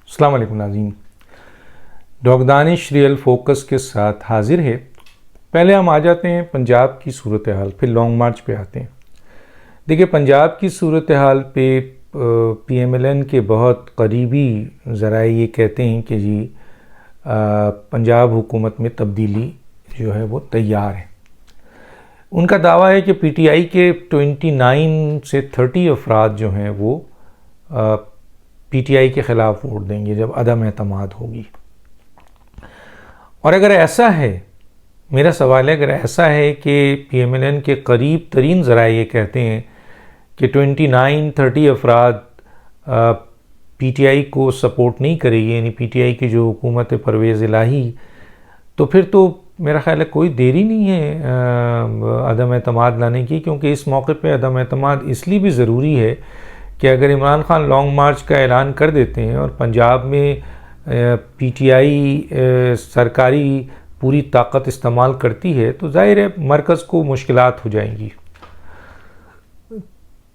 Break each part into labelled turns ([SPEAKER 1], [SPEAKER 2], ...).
[SPEAKER 1] अस्सलाम वालेकुम नाज़रीन, डॉक्टर दानिश रियल फोकस के साथ हाजिर है। पहले हम आ जाते हैं पंजाब की सूरत हाल, फिर लॉन्ग मार्च पे आते हैं। देखिए, पंजाब की सूरत हाल पे PMLN के बहुत करीबी ज़राए ये कहते हैं कि जी पंजाब हुकूमत में तब्दीली जो है वो तैयार है। उनका दावा है कि PTI के 29 से 30 अफराद जो हैं वो PTI के ख़िलाफ़ वोट देंगे जब अदम एतमाद होगी। और अगर ऐसा है, मेरा सवाल है, अगर ऐसा है कि PMLN के करीब तरीन ज़राए ये कहते हैं कि 29-30 अफराद PTI को सपोर्ट नहीं करेगी, यानी PTI की जो हुकूमत है परवेज़ इलाही, तो फिर तो मेरा ख़्याल है कोई देरी नहीं है अदम एतमाद लाने की। क्योंकि इस मौके पे अदम एतमाद इसलिए भी ज़रूरी है कि अगर इमरान खान लॉन्ग मार्च का ऐलान कर देते हैं और पंजाब में PTI सरकारी पूरी ताकत इस्तेमाल करती है तो ज़ाहिर है मरकज़ को मुश्किलात हो जाएंगी।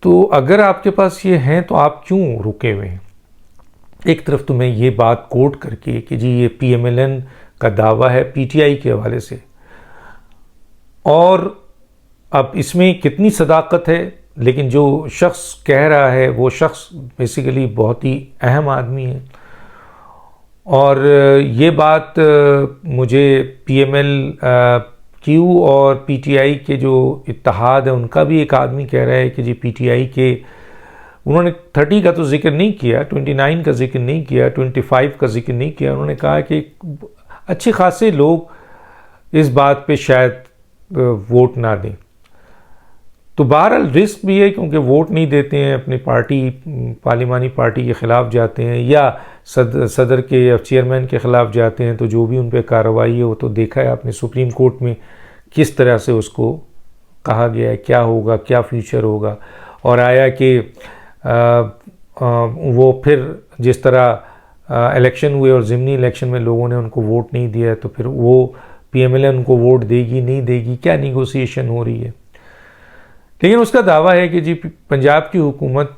[SPEAKER 1] तो अगर आपके पास ये हैं तो आप क्यों रुके हुए हैं? एक तरफ तो मैं ये बात कोट करके कि जी ये PMLN का दावा है PTI के हवाले से, और अब इसमें कितनी सदाकत है, लेकिन जो शख्स कह रहा है वो शख्स बेसिकली बहुत ही अहम आदमी है। और ये बात मुझे PMLQ और PTI के जो इत्तेहाद है उनका भी एक आदमी कह रहा है कि जी PTI के, उन्होंने 30 का तो जिक्र नहीं किया, 29 का जिक्र नहीं किया, 25 का जिक्र नहीं किया। उन्होंने कहा कि अच्छे खासे लोग इस बात पे शायद वोट ना दें। तो बहरहाल रिस्क भी है, क्योंकि वोट नहीं देते हैं, अपनी पार्टी पार्लिमानी पार्टी के ख़िलाफ़ जाते हैं या सदर के या चेयरमैन के ख़िलाफ़ जाते हैं, तो जो भी उन पर कार्रवाई है वो तो देखा है आपने सुप्रीम कोर्ट में किस तरह से उसको कहा गया है क्या होगा, क्या फ्यूचर होगा। और आया कि वो फिर जिस तरह इलेक्शन हुए और ज़िमनी इलेक्शन में लोगों ने उनको वोट नहीं दिया, तो फिर वो PMLN उनको वोट देगी नहीं देगी, क्या निगोसिएशन हो रही है। लेकिन उसका दावा है कि जी पंजाब की हुकूमत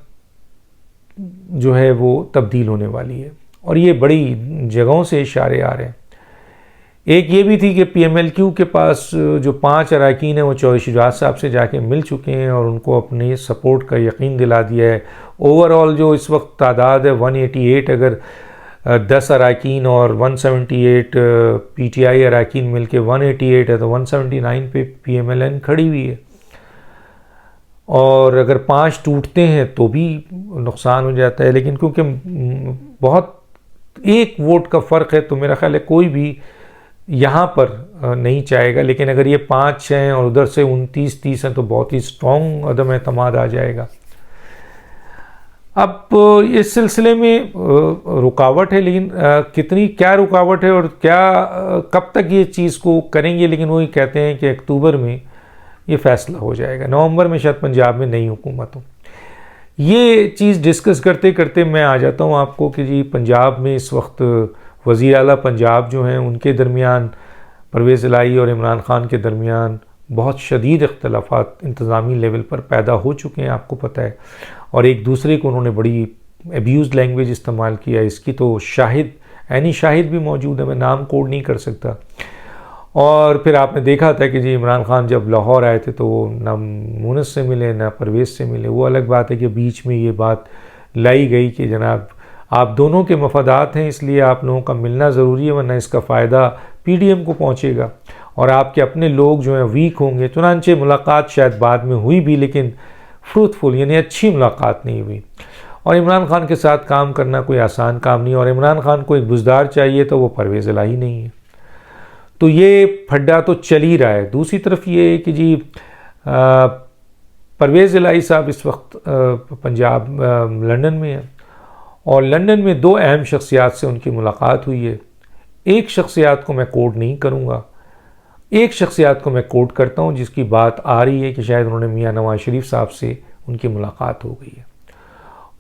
[SPEAKER 1] जो है वो तब्दील होने वाली है, और ये बड़ी जगहों से इशारे आ रहे हैं। एक ये भी थी कि PMLQ के पास जो 5 अरकान हैं वो चौधरी शुजात साहब से जाके मिल चुके हैं और उनको अपनी सपोर्ट का यकीन दिला दिया है। ओवरऑल जो इस वक्त तादाद है 188, अगर 10 अरकान और 178 PTI अरकान मिल के 188 है, तो 179 पे PMLN खड़ी हुई है। और अगर 5 टूटते हैं तो भी नुकसान हो जाता है, लेकिन क्योंकि बहुत एक वोट का फ़र्क है तो मेरा ख्याल है कोई भी यहाँ पर नहीं चाहेगा। लेकिन अगर ये 5 हैं और उधर से 29-30 हैं तो बहुत ही स्ट्रॉन्ग अदम एतमाद आ जाएगा। अब इस सिलसिले में रुकावट है, लेकिन कितनी क्या रुकावट है और क्या कब तक ये चीज़ को करेंगे, लेकिन वही कहते हैं कि अक्टूबर में ये फ़ैसला हो जाएगा, नवंबर में शायद पंजाब में नई हुकूमत हो। ये चीज़ डिस्कस करते करते मैं आ जाता हूँ आपको कि जी पंजाब में इस वक्त वज़ीर आला पंजाब जो हैं उनके दरमियान, परवेज़ इलाही और इमरान खान के दरमियान बहुत शदीद इख्तलाफात इंतज़ामी लेवल पर पैदा हो चुके हैं, आपको पता है। और एक दूसरे को उन्होंने बड़ी एब्यूज़ लैंग्वेज इस्तेमाल किया, इसकी तो शाहिद ऐनी शाहिद भी मौजूद है, मैं नाम कोड नहीं कर सकता। और फिर आपने देखा था कि जी इमरान खान जब लाहौर आए थे तो वो ना मुनस से मिले ना परवेज़ से मिले। वो अलग बात है कि बीच में ये बात लाई गई कि जनाब आप दोनों के मफादात हैं, इसलिए आप लोगों का मिलना ज़रूरी है, वरना इसका फ़ायदा PDM को पहुँचेगा और आपके अपने लोग जो हैं वीक होंगे। चुनांचे मुलाकात शायद बाद में हुई भी, लेकिन फ्रूटफुल यानी अच्छी मुलाकात नहीं हुई। और इमरान खान के साथ काम करना कोई आसान काम नहीं, और इमरान खान को एक बुज़दार चाहिए तो वो परवेज़ इलाही नहीं है। तो ये फड्डा तो चल ही रहा है। दूसरी तरफ ये है कि जी परवेज़ इलाही साहब इस वक्त पंजाब लंदन में है, और लंदन में 2 अहम शख्सियात से उनकी मुलाकात हुई है। एक शख्सियत को मैं कोट नहीं करूँगा, एक शख्सियत को मैं कोट करता हूँ जिसकी बात आ रही है कि शायद उन्होंने मियाँ नवाज शरीफ साहब से उनकी मुलाकात हो गई है।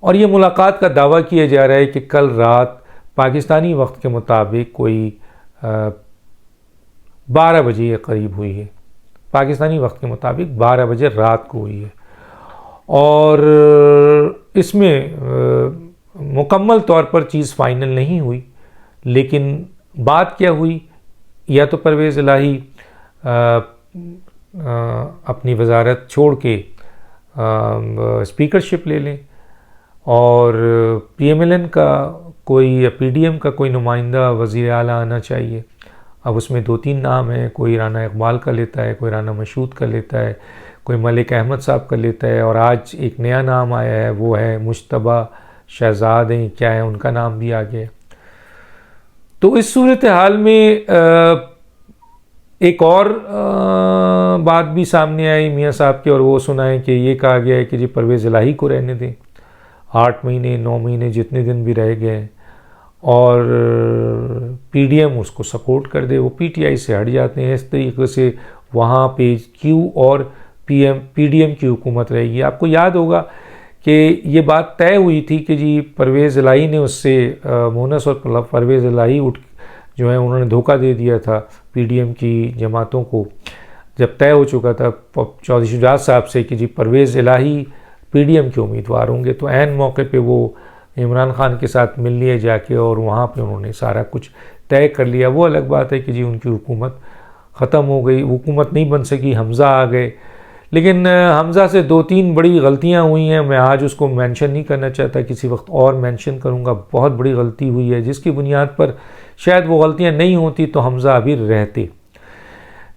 [SPEAKER 1] और ये मुलाकात का दावा किया जा रहा है कि कल रात पाकिस्तानी वक्त के मुताबिक कोई 12 बजे के करीब हुई है, पाकिस्तानी वक्त के मुताबिक 12 बजे रात को हुई है। और इसमें मुकम्मल तौर पर चीज़ फाइनल नहीं हुई, लेकिन बात क्या हुई, या तो परवेज़ इलाही अपनी वजारत छोड़ के स्पीकरशिप ले लें और PMLN का कोई या PDM का कोई नुमाइंदा वज़ीर आला आना चाहिए। अब उसमें 2-3 नाम हैं, कोई राना इकबाल का लेता है, कोई राना मशहूद का लेता है, कोई मलिक अहमद साहब का लेता है, और आज एक नया नाम आया है, वो है मुश्तबा शहजाद हैं, क्या है उनका नाम भी आ गया। तो इस सूरत हाल में एक और बात भी सामने आई मियाँ साहब की, और वो सुना है कि ये कहा गया है कि जी परवेज़ इलाही को रहने दें, 8 महीने 9 महीने जितने दिन भी रह गए, और PDM उसको सपोर्ट कर दे, वो PTI से हट जाते हैं। इस तरीके से वहाँ पे Q और PDM की हुकूमत रहेगी। आपको याद होगा कि ये बात तय हुई थी कि जी परवेज़ इलाही ने उससे मोनस और परवेज़ इलाही जो है उन्होंने धोखा दे दिया था PDM की जमातों को, जब तय हो चुका था चौधरी शुजात साहब से कि जी परवेज़ इलाही PDM के उम्मीदवार होंगे, तो ऐन मौके पे वो इमरान खान के साथ मिल लिए जाके, और वहाँ पे उन्होंने सारा कुछ तय कर लिया। वो अलग बात है कि जी उनकी हुकूमत ख़त्म हो गई, हुकूमत नहीं बन सकी, हमज़ा आ गए, लेकिन हमज़ा से 2-3 बड़ी गलतियाँ हुई हैं। मैं आज उसको मेंशन नहीं करना चाहता, किसी वक्त और मेंशन करूँगा। बहुत बड़ी गलती हुई है जिसकी बुनियाद पर शायद वो गलतियाँ नहीं होती तो हमज़ा अभी रहते।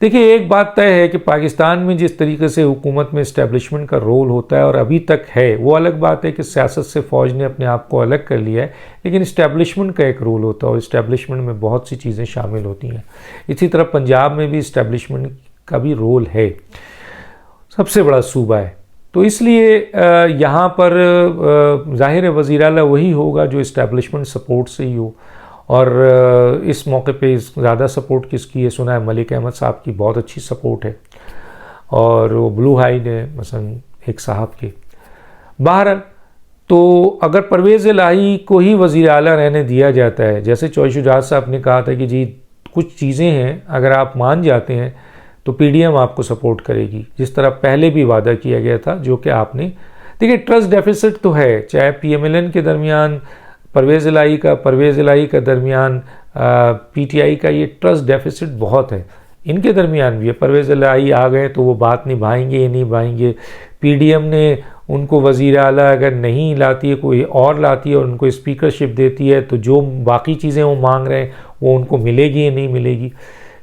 [SPEAKER 1] देखिए, एक बात तय है कि पाकिस्तान में जिस तरीके से हुकूमत में इस्टेब्लिशमेंट का रोल होता है और अभी तक है, वो अलग बात है कि सियासत से फ़ौज ने अपने आप को अलग कर लिया है, लेकिन इस्टेब्लिशमेंट का एक रोल होता है और इस्टेब्लिशमेंट में बहुत सी चीज़ें शामिल होती हैं। इसी तरह पंजाब में भी इस्टेब्लिशमेंट का भी रोल है, सबसे बड़ा सूबा है, तो इसलिए यहाँ पर ज़ाहिर है वज़ीर आला वही होगा जो इस्टेब्लिशमेंट सपोर्ट से ही हो। और इस मौके पे ज़्यादा सपोर्ट किसकी है, सुना है मलिक अहमद साहब की बहुत अच्छी सपोर्ट है, और वो ब्लू हाइड है मसलन एक साहब के। बहरहाल, तो अगर परवेज़ इलाही को ही वज़ीर आला रहने दिया जाता है, जैसे चौधरी शुजात साहब ने कहा था कि जी कुछ चीज़ें हैं अगर आप मान जाते हैं तो PDM आपको सपोर्ट करेगी, जिस तरह पहले भी वादा किया गया था, जो कि आपने देखिए ट्रस्ट डेफिसिट तो है, चाहे PMLN के दरमियान परवेज़ इलाही का दरमियान PTI का ये ट्रस्ट डेफिसिट बहुत है, इनके दरमियान भी है। परवेज़ इलाही आ गए तो वो बात निभाएंगे या नहीं निभाएंगे, PDM ने उनको वज़ीर आला अगर नहीं लाती है, कोई और लाती है और उनको स्पीकरशिप देती है, तो जो बाकी चीज़ें वो मांग रहे हैं वो उनको मिलेगी या नहीं मिलेगी,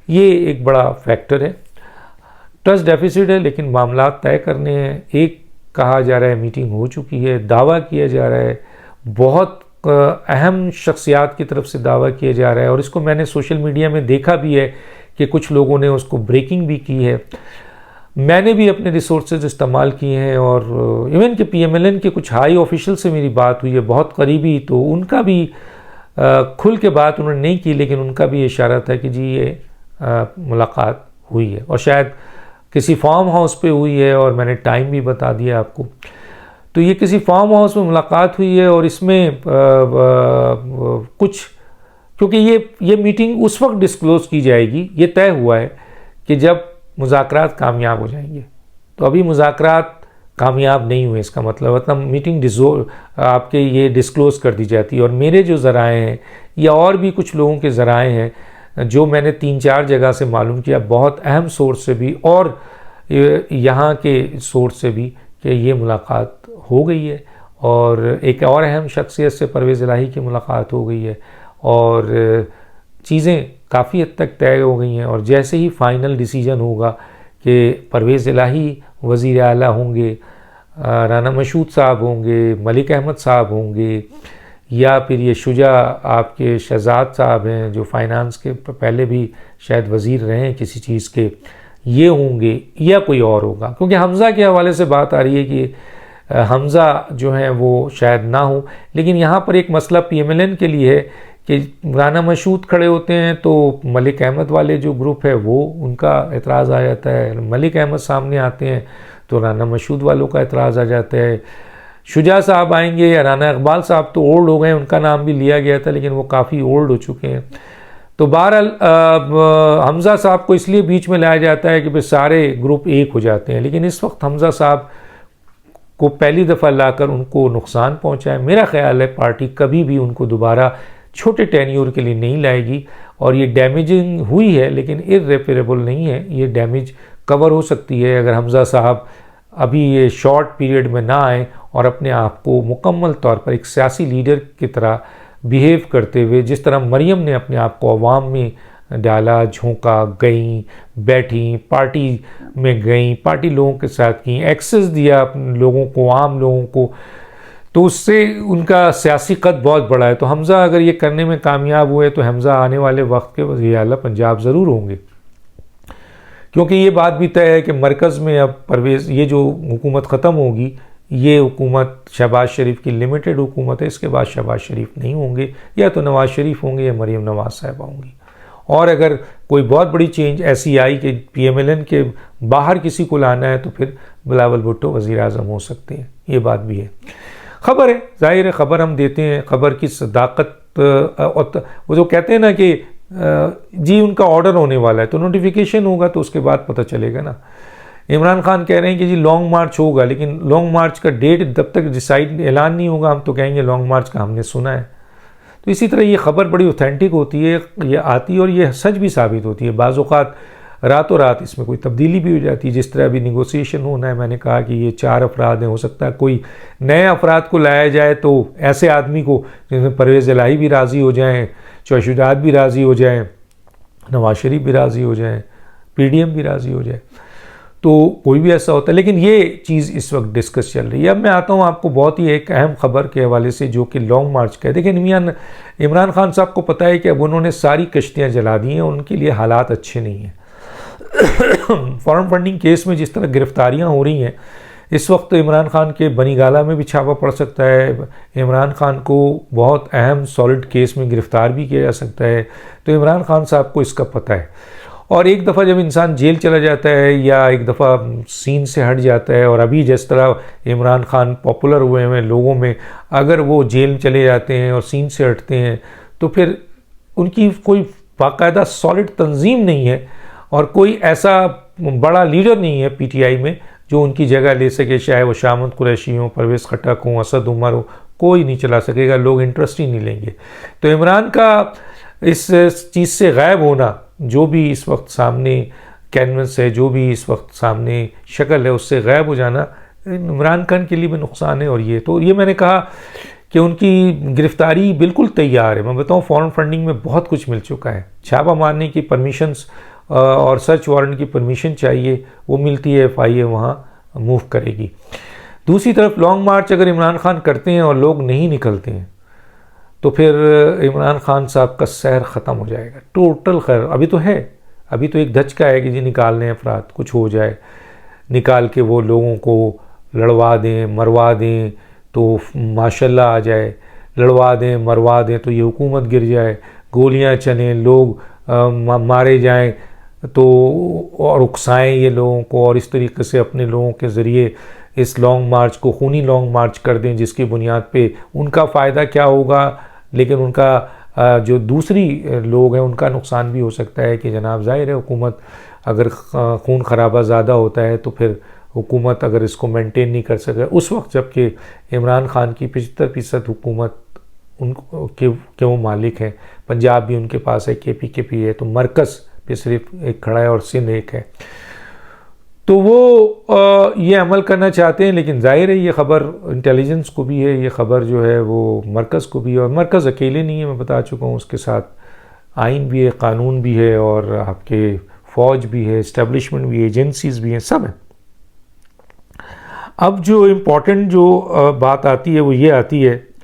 [SPEAKER 1] ये एक बड़ा फैक्टर है। ट्रस्ट डेफिसिट है, लेकिन मामला तय करने हैं। एक कहा जा रहा है मीटिंग हो चुकी है, दावा किया जा रहा है, बहुत अहम शख्सियात की तरफ से दावा किया जा रहा है, और इसको मैंने सोशल मीडिया में देखा भी है कि कुछ लोगों ने उसको ब्रेकिंग भी की है। मैंने भी अपने रिसोर्सेज इस्तेमाल किए हैं, और इवन कि PMLN के कुछ हाई ऑफिशियल से मेरी बात हुई है बहुत करीबी, तो उनका भी खुल के बात उन्होंने नहीं की, लेकिन उनका भी इशारा था कि जी ये मुलाकात हुई है, और शायद किसी फार्म हाउस पे हुई है, और मैंने टाइम भी बता दिया आपको। तो ये किसी फार्म हाउस में मुलाकात हुई है, और इसमें कुछ, क्योंकि ये मीटिंग उस वक्त डिस्क्लोज़ की जाएगी, ये तय हुआ है कि जब मुज़ाकरात कामयाब हो जाएंगे, तो अभी मुज़ाकरात कामयाब नहीं हुए, इसका मतलब मीटिंग आपके ये डिस्क्लोज़ कर दी जाती है। और मेरे जो ज़राए हैं या और भी कुछ लोगों के ज़राए हैं जो मैंने 3-4 जगह से मालूम किया, बहुत अहम सोर्स से भी और यहाँ के सोर्स से भी, कि ये मुलाकात हो गई है, और एक और अहम शख्सियत से परवेज़ इलाही की मुलाकात हो गई है, और चीज़ें काफ़ी हद तक तय हो गई हैं। और जैसे ही फ़ाइनल डिसीजन होगा कि परवेज़ इलाही वज़ीर आला होंगे, राना मशहूद साहब होंगे, मलिक अहमद साहब होंगे, या फिर ये शुजा आपके शहजाद साहब हैं जो फाइनेंस के पहले भी शायद वज़ीर रहे हैं किसी चीज़ के, ये होंगे या कोई और होगा। क्योंकि हमज़ा के हवाले से बात आ रही है कि हमज़ा जो है वो शायद ना हो, लेकिन यहाँ पर एक मसला PMLN के लिए है कि राना मशहूद खड़े होते हैं तो मलिक अहमद वाले जो ग्रुप है वो उनका एतराज़ आ जाता है, मलिक अहमद सामने आते हैं तो राना मशहूद वालों का एतराज़ आ जाता है। शुजा साहब आएंगे या राना इकबाल साहब तो ओल्ड हो गए, उनका नाम भी लिया गया था लेकिन वो काफ़ी ओल्ड हो चुके हैं। तो बहरहाल हमज़ा साहब को इसलिए बीच में लाया जाता है कि भाई सारे ग्रुप एक हो जाते हैं, लेकिन इस वक्त हमज़ा साहब को पहली दफ़ा लाकर उनको नुकसान पहुंचाए। मेरा ख्याल है पार्टी कभी भी उनको दोबारा छोटे टेन्योर के लिए नहीं लाएगी, और ये डैमेजिंग हुई है लेकिन इर्रेपरेबल नहीं है। ये डैमेज कवर हो सकती है अगर हमज़ा साहब अभी ये शॉर्ट पीरियड में ना आए और अपने आप को मुकम्मल तौर पर एक सियासी लीडर की तरह बिहेव करते हुए, जिस तरह मरियम ने अपने आप को अवाम में डाला, झोंका, गईं, बैठी, पार्टी में गईं, पार्टी लोगों के साथ की, एक्सेस दिया लोगों को, आम लोगों को, तो उससे उनका सियासी कद बहुत बड़ा है। तो हमज़ा अगर ये करने में कामयाब हुए तो हमज़ा आने वाले वक्त के वज़ीर आला पंजाब ज़रूर होंगे, क्योंकि ये बात भी तय है कि मरकज़ में अब परवेज़, ये जो हुकूमत ख़त्म होगी, ये हुकूमत शहबाज शरीफ की लिमिटेड हुकूमत है, इसके बाद शहबाज शरीफ नहीं होंगे, या तो नवाज़ शरीफ होंगे या मरीम नवाज़ साहिबा होंगी। और अगर कोई बहुत बड़ी चेंज ऐसी आई कि PMLN के बाहर किसी को लाना है तो फिर बिलावल भुट्टो वज़ीर आज़म हो सकते हैं, ये बात भी है। ख़बर है, ज़ाहिर है खबर हम देते हैं, खबर की सदाकत, वो जो कहते हैं ना कि जी उनका ऑर्डर होने वाला है तो नोटिफिकेशन होगा तो उसके बाद पता चलेगा ना। इमरान खान कह रहे हैं कि जी लॉन्ग मार्च होगा, लेकिन लॉन्ग मार्च का डेट जब तक डिसाइड ऐलान नहीं होगा हम तो कहेंगे लॉन्ग मार्च का हमने सुना है। तो इसी तरह ये खबर बड़ी ऑथेंटिक होती है, ये आती है और ये सच भी साबित होती है। बाज़ औक़ात रातों रात इसमें कोई तब्दीली भी हो जाती है। जिस तरह अभी निगोसिएशन होना है, मैंने कहा कि ये 4 अफराद हैं, हो सकता है कोई नए अफराद को लाया जाए तो ऐसे आदमी को जिसमें परवेज़ इलाही भी राज़ी हो जाएँ, शुजात भी राज़ी हो जाएँ, नवाज शरीफ भी राज़ी हो जाएँ, PDM भी राज़ी हो जाए, तो कोई भी ऐसा होता है। लेकिन ये चीज़ इस वक्त डिस्कस चल रही है। अब मैं आता हूँ आपको बहुत ही एक अहम खबर के हवाले से जो कि लॉन्ग मार्च का है। देखिए इमरान खान साहब को पता है कि अब उन्होंने सारी कश्तियाँ जला दी हैं, उनके लिए हालात अच्छे नहीं हैं। फॉरेन फंडिंग केस में जिस तरह गिरफ्तारियाँ हो रही हैं इस वक्त, इमरान खान के बनीगाला में भी छापा पड़ सकता है, इमरान खान को बहुत अहम सॉलिड केस में गिरफ़्तार भी किया जा सकता है। तो इमरान खान साहब को इसका पता है, और एक दफ़ा जब इंसान जेल चला जाता है या एक दफ़ा सीन से हट जाता है, और अभी जिस तरह इमरान खान पॉपुलर हुए हैं लोगों में, अगर वो जेल चले जाते हैं और सीन से हटते हैं तो फिर उनकी कोई बाकायदा सॉलिड तंजीम नहीं है और कोई ऐसा बड़ा लीडर नहीं है PTI में जो उनकी जगह ले सके, चाहे वो शामत कुरैशी हो, परवेज़ खटक हो, असद उमर हो, कोई नहीं चला सकेगा, लोग इंटरेस्ट ही नहीं लेंगे। तो इमरान का इस चीज़ से गायब होना, जो भी इस वक्त सामने कैनवस है, जो भी इस वक्त सामने शक्ल है, उससे गायब हो जाना इमरान खान के लिए भी नुकसान है। और ये मैंने कहा कि उनकी गिरफ्तारी बिल्कुल तैयार है। मैं बताऊं, फॉरेन फंडिंग में बहुत कुछ मिल चुका है, छापा मारने की परमिशंस और सर्च वारंट की परमिशन चाहिए, वो मिलती है, FIA वहाँ मूव करेगी। दूसरी तरफ लॉन्ग मार्च अगर इमरान खान करते हैं और लोग नहीं निकलते हैं तो फिर इमरान खान साहब का सहर ख़त्म हो जाएगा, टोटल खैर। अभी तो है, अभी तो एक धचका है कि जी निकालने अफराद, कुछ हो जाए, निकाल के वो लोगों को लड़वा दें, मरवा दें तो माशाल्लाह आ जाए, लड़वा दें, मरवा दें तो ये हुकूमत गिर जाए, गोलियां चलें, लोग मारे जाएं तो और उकसाएं ये लोगों को, और इस तरीके से अपने लोगों के ज़रिए इस लॉन्ग मार्च को खूनी लॉन्ग मार्च कर दें, जिसकी बुनियाद पे उनका फ़ायदा क्या होगा लेकिन उनका जो दूसरी लोग हैं उनका नुकसान भी हो सकता है। कि जनाब ज़ाहिर है हुकूमत अगर खून खराबा ज़्यादा होता है तो फिर हुकूमत अगर इसको मेंटेन नहीं कर सके, उस वक्त जबकि इमरान खान की 75% हुकूमत उनको के वो मालिक हैं, पंजाब भी उनके पास है, KPKP है, तो मरकज़ पे सिर्फ एक खड़ा है और सिंध एक है, तो वो ये अमल करना चाहते हैं। लेकिन जाहिर है ये ख़बर इंटेलिजेंस को भी है, ये ख़बर जो है वो मरकज़ को भी है, और मरकज़ अकेले नहीं है, मैं बता चुका हूँ, उसके साथ आइन भी है, कानून भी है, और आपके फ़ौज भी है, इस्टेब्लिशमेंट भी है, एजेंसीज़ भी हैं, सब हैं। अब जो इम्पोर्टेंट जो बात आती है वो ये आती है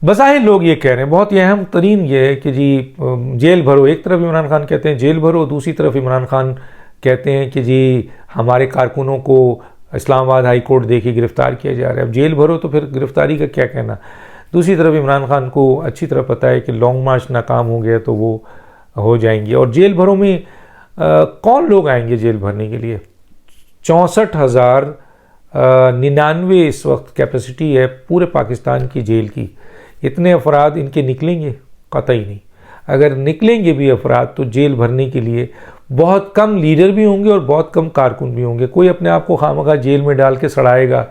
[SPEAKER 1] बज़ाहिर लोग ये कह रहे हैं, बहुत ही अहम तरीन ये है कि जी जेल भरो। एक तरफ इमरान खान कहते हैं जेल भरो, दूसरी तरफ इमरान खान कहते हैं कि जी हमारे कारकुनों को इस्लामाबाद हाई कोर्ट देखिए गिरफ़्तार किया जा रहा है। अब जेल भरो तो फिर गिरफ़्तारी का क्या कहना। दूसरी तरफ इमरान खान को अच्छी तरह पता है कि लॉन्ग मार्च नाकाम हो गया तो वो हो जाएंगे, और जेल भरो में कौन लोग आएंगे जेल भरने के लिए। 64,099 इस वक्त कैपेसिटी है पूरे पाकिस्तान की जेल की, इतने अफराद इनके निकलेंगे? कतई नहीं। अगर निकलेंगे भी अफराद तो जेल भरने के लिए बहुत कम लीडर भी होंगे और बहुत कम कारकुन भी होंगे। कोई अपने आप को खामखा जेल में डाल के सड़ाएगा,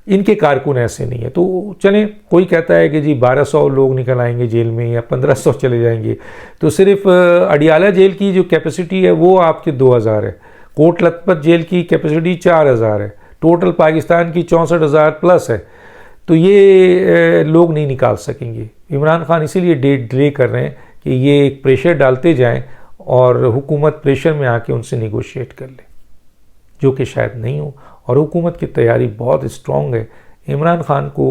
[SPEAKER 1] इनके कारकुन ऐसे नहीं है। तो चलें, कोई कहता है कि जी 1200 लोग निकल आएंगे जेल में या 1500 चले जाएंगे, तो सिर्फ अडियाला जेल की जो कैपेसिटी है वो आपके 2000 है, कोट लखपत जेल की कैपेसिटी 4000 है, टोटल पाकिस्तान की 64,000 प्लस है। तो ये लोग नहीं निकाल सकेंगे। इमरान खान इसीलिए डेट डिले कर रहे हैं कि ये एक प्रेशर डालते जाएं और हुकूमत प्रेशर में आके उनसे निगोशिएट कर ले, जो कि शायद नहीं हो। और हुकूमत की तैयारी बहुत स्ट्रॉन्ग है। इमरान खान को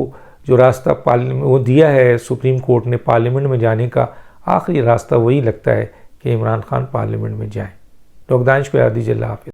[SPEAKER 1] जो रास्ता पार्लियामेंट वो दिया है सुप्रीम कोर्ट ने पार्लियामेंट में जाने का, आखिरी रास्ता वही लगता है कि इमरान खान पार्लियामेंट में जाएं। डॉक्टर दानिश को याद दीजिए। अल्लाह हाफ़िज़।